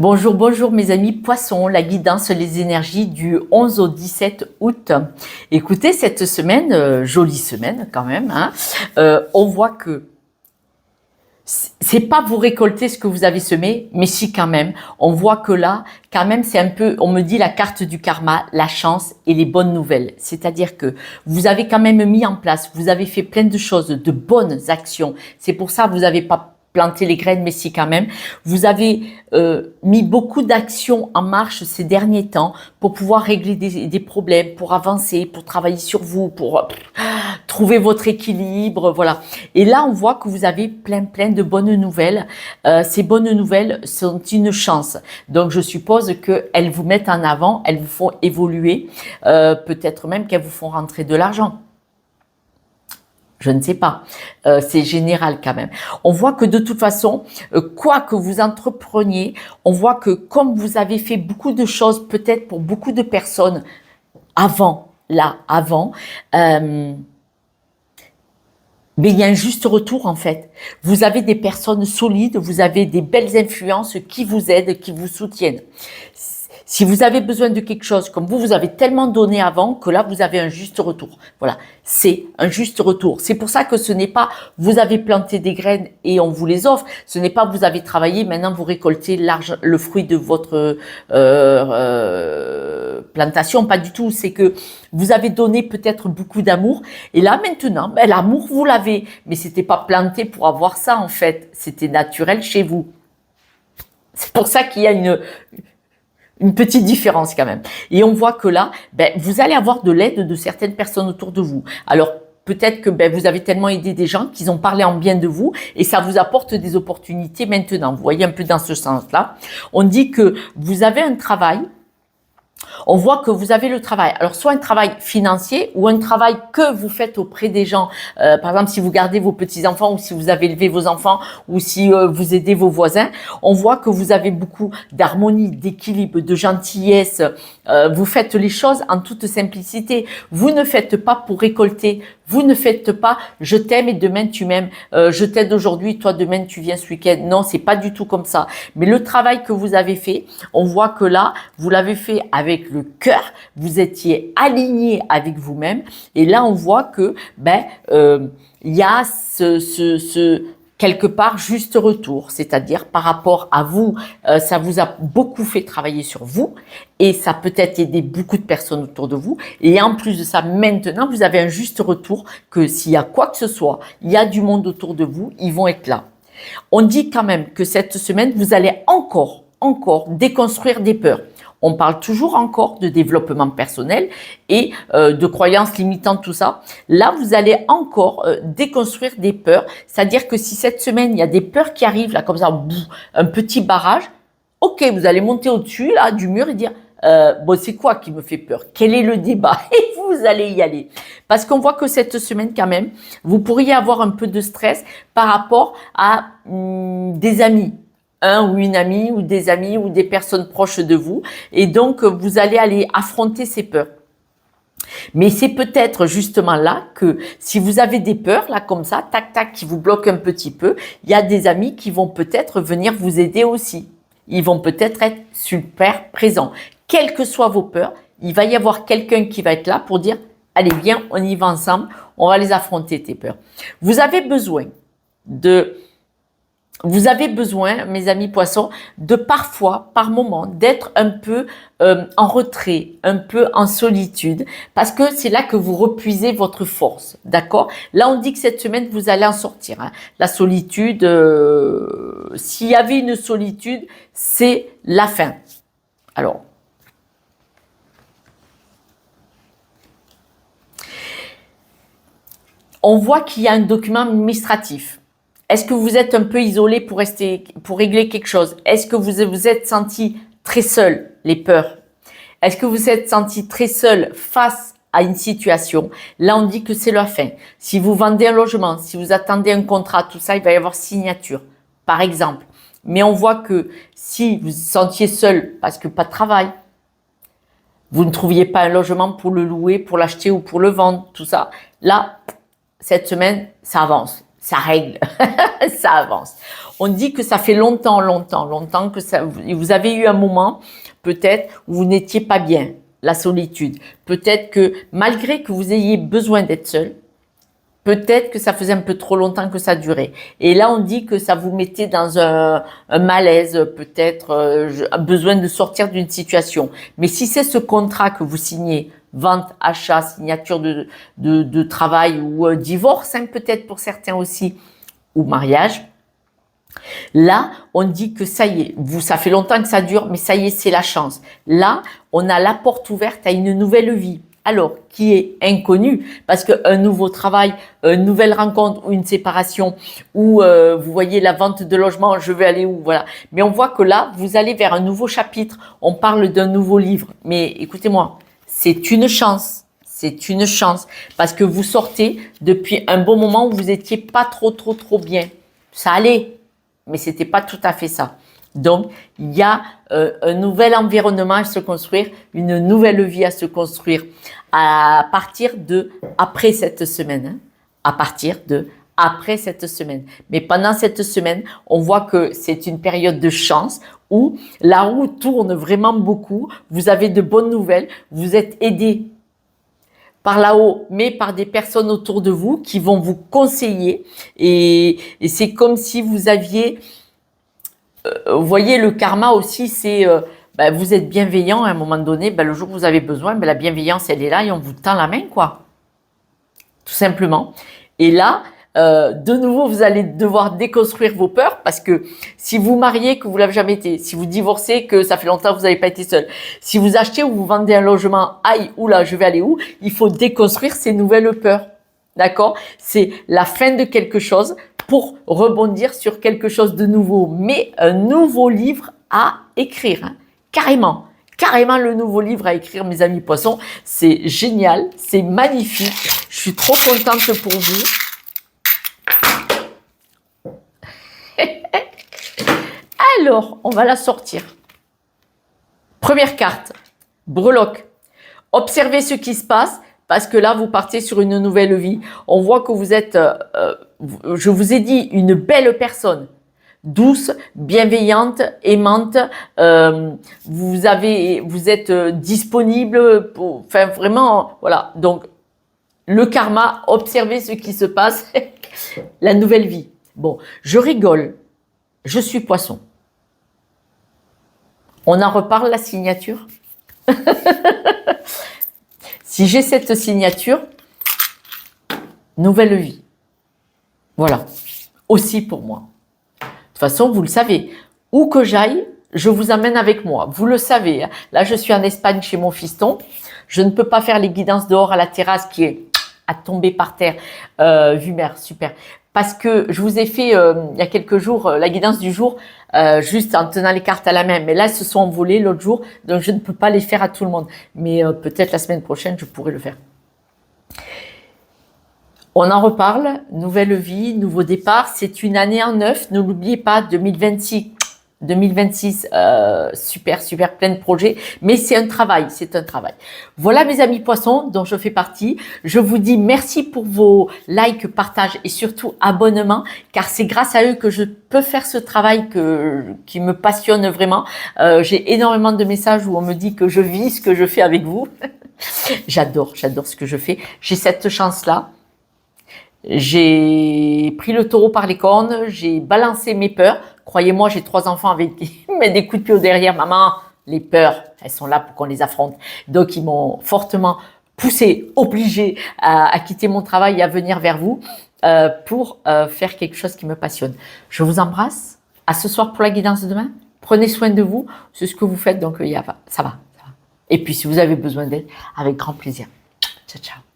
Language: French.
Bonjour, bonjour mes amis poissons, la guidance, les énergies du 11 au 17 août. Écoutez, cette semaine, jolie semaine quand même, hein, on voit que c'est pas vous récolter ce que vous avez semé, mais si quand même, on voit que là, quand même, c'est un peu, on me dit la carte du karma, la chance et les bonnes nouvelles. C'est-à-dire que vous avez quand même mis en place, vous avez fait plein de choses, de bonnes actions. C'est pour ça que vous n'avez pas planté les graines, mais si quand même, vous avez mis beaucoup d'actions en marche ces derniers temps pour pouvoir régler des problèmes, pour avancer, pour travailler sur vous, pour trouver votre équilibre, voilà. Et là, on voit que vous avez plein de bonnes nouvelles. Ces bonnes nouvelles sont une chance. Donc, je suppose qu'elles vous mettent en avant, elles vous font évoluer, peut-être même qu'elles vous font rentrer de l'argent. Je ne sais pas. C'est général quand même. On voit que de toute façon, quoi que vous entrepreniez, on voit que comme vous avez fait beaucoup de choses, peut-être pour beaucoup de personnes avant, mais il y a un juste retour en fait. Vous avez des personnes solides, vous avez des belles influences qui vous aident, qui vous soutiennent. Si vous avez besoin de quelque chose, comme vous avez tellement donné avant que là, vous avez un juste retour. Voilà, c'est un juste retour. C'est pour ça que ce n'est pas vous avez planté des graines et on vous les offre. Ce n'est pas vous avez travaillé, maintenant vous récoltez le fruit de votre plantation. Pas du tout. C'est que vous avez donné peut-être beaucoup d'amour et là maintenant, l'amour vous l'avez, mais c'était pas planté pour avoir ça en fait. C'était naturel chez vous. C'est pour ça qu'il y a une petite différence quand même. Et on voit que là, vous allez avoir de l'aide de certaines personnes autour de vous. Alors, peut-être que vous avez tellement aidé des gens qu'ils ont parlé en bien de vous et ça vous apporte des opportunités maintenant. Vous voyez un peu dans ce sens-là. On dit que vous avez un travail. On voit que vous avez le travail. Alors, soit un travail financier ou un travail que vous faites auprès des gens. Par exemple, si vous gardez vos petits-enfants ou si vous avez élevé vos enfants ou si vous aidez vos voisins, on voit que vous avez beaucoup d'harmonie, d'équilibre, de gentillesse. Vous faites les choses en toute simplicité. Vous ne faites pas pour récolter. Vous ne faites pas « je t'aime et demain tu m'aimes je t'aide aujourd'hui, toi demain tu viens ce week-end ». Non, c'est pas du tout comme ça. Mais le travail que vous avez fait, on voit que là, vous l'avez fait avec le cœur, vous étiez aligné avec vous-même. Et là, on voit que il y a quelque part juste retour, c'est-à-dire par rapport à vous, ça vous a beaucoup fait travailler sur vous et ça peut-être aidé beaucoup de personnes autour de vous. Et en plus de ça, maintenant, vous avez un juste retour que s'il y a quoi que ce soit, il y a du monde autour de vous, ils vont être là. On dit quand même que cette semaine, vous allez encore déconstruire des peurs. On parle toujours encore de développement personnel et de croyances limitantes, tout ça. Là, vous allez encore déconstruire des peurs. C'est-à-dire que si cette semaine, il y a des peurs qui arrivent, là, comme ça, un petit barrage, ok, vous allez monter au-dessus là du mur et dire bon, c'est quoi qui me fait peur? Quel est le débat? Et vous allez y aller. Parce qu'on voit que cette semaine, quand même, vous pourriez avoir un peu de stress par rapport à des amis. Un ou une amie ou des amis ou des personnes proches de vous. Et donc, vous allez aller affronter ces peurs. Mais c'est peut-être justement là que si vous avez des peurs, là comme ça, tac, tac, qui vous bloquent un petit peu, il y a des amis qui vont peut-être venir vous aider aussi. Ils vont peut-être être super présents. Quelles que soient vos peurs, il va y avoir quelqu'un qui va être là pour dire « Allez, viens, on y va ensemble, on va les affronter, tes peurs. » Vous avez besoin, mes amis poissons, de parfois, par moment, d'être un peu en retrait, un peu en solitude, parce que c'est là que vous repuisez votre force, d'accord? Là, on dit que cette semaine, vous allez en sortir. Hein. La solitude, s'il y avait une solitude, c'est la fin. Alors, on voit qu'il y a un document administratif. Est-ce que vous êtes un peu isolé pour régler quelque chose? Est-ce que vous vous êtes senti très seul, les peurs? Est-ce que vous vous êtes senti très seul face à une situation? Là, on dit que c'est la fin. Si vous vendez un logement, si vous attendez un contrat, tout ça, il va y avoir signature, par exemple. Mais on voit que si vous vous sentiez seul parce que pas de travail, vous ne trouviez pas un logement pour le louer, pour l'acheter ou pour le vendre, tout ça, là, cette semaine, ça avance. ça règle, ça avance. On dit que ça fait longtemps que ça, vous avez eu un moment, peut-être, où vous n'étiez pas bien, la solitude. Peut-être que, malgré que vous ayez besoin d'être seul, peut-être que ça faisait un peu trop longtemps que ça durait. Et là, on dit que ça vous mettait dans un malaise, peut-être besoin de sortir d'une situation. Mais si c'est ce contrat que vous signez, vente, achat, signature de travail ou divorce, hein, peut-être pour certains aussi, ou mariage, là, on dit que ça y est, ça fait longtemps que ça dure, mais ça y est, c'est la chance. Là, on a la porte ouverte à une nouvelle vie. Alors, qui est inconnue, parce qu'un nouveau travail, une nouvelle rencontre ou une séparation, ou vous voyez la vente de logement, je vais aller où, voilà. Mais on voit que là, vous allez vers un nouveau chapitre, on parle d'un nouveau livre. Mais écoutez-moi, c'est une chance, parce que vous sortez depuis un bon moment où vous étiez pas trop bien. Ça allait, mais c'était pas tout à fait ça. Donc, il y a un nouvel environnement à se construire, une nouvelle vie à se construire à partir de après cette semaine. À partir de après cette semaine. Mais pendant cette semaine, on voit que c'est une période de chance où la roue tourne vraiment beaucoup. Vous avez de bonnes nouvelles. Vous êtes aidé par là-haut, mais par des personnes autour de vous qui vont vous conseiller. Et c'est comme si vous aviez... vous voyez, le karma aussi, c'est vous êtes bienveillant à un moment donné, le jour où vous avez besoin, la bienveillance, elle est là et on vous tend la main, quoi. Tout simplement. Et là, de nouveau, vous allez devoir déconstruire vos peurs parce que si vous mariez, que vous l'avez jamais été, si vous divorcez, que ça fait longtemps que vous n'avez pas été seul, si vous achetez ou vous vendez un logement, aïe, oula, je vais aller où? Il faut déconstruire ces nouvelles peurs. D'accord? C'est la fin de quelque chose pour rebondir sur quelque chose de nouveau, mais un nouveau livre à écrire, hein. Carrément le nouveau livre à écrire, mes amis poissons, c'est génial, c'est magnifique, je suis trop contente pour vous. Alors, on va la sortir. Première carte, breloque. Observez ce qui se passe parce que là, vous partez sur une nouvelle vie. On voit que vous êtes, je vous ai dit, une belle personne. Douce, bienveillante, aimante, vous êtes disponible, enfin vraiment, voilà. Donc, le karma, observez ce qui se passe, la nouvelle vie. Bon, je rigole, je suis poisson. On en reparle, la signature. Si j'ai cette signature, nouvelle vie. Voilà, aussi pour moi. De toute façon, vous le savez, où que j'aille, je vous amène avec moi. Vous le savez, hein. Là, je suis en Espagne chez mon fiston. Je ne peux pas faire les guidances dehors à la terrasse qui est à tomber par terre. Vue mer, super. Parce que je vous ai fait, il y a quelques jours, la guidance du jour, juste en tenant les cartes à la main. Mais là, elles se sont envolées l'autre jour, donc je ne peux pas les faire à tout le monde. Mais peut-être la semaine prochaine, je pourrai le faire. On en reparle, nouvelle vie, nouveau départ, c'est une année en neuf, ne l'oubliez pas, 2026, super, plein de projets, mais c'est un travail. Voilà mes amis poissons, dont je fais partie, je vous dis merci pour vos likes, partages et surtout abonnements, car c'est grâce à eux que je peux faire ce travail qui me passionne vraiment. J'ai énormément de messages où on me dit que je vis ce que je fais avec vous. J'adore ce que je fais, j'ai cette chance-là. J'ai pris le taureau par les cornes, j'ai balancé mes peurs. Croyez-moi, j'ai 3 enfants avec qui mettent des coups de pied au derrière. Maman, les peurs, elles sont là pour qu'on les affronte. Donc, ils m'ont fortement poussé, obligé à quitter mon travail et à venir vers vous pour faire quelque chose qui me passionne. Je vous embrasse. À ce soir pour la guidance de demain. Prenez soin de vous. C'est ce que vous faites, donc ça va. Et puis, si vous avez besoin d'aide, avec grand plaisir. Ciao, ciao.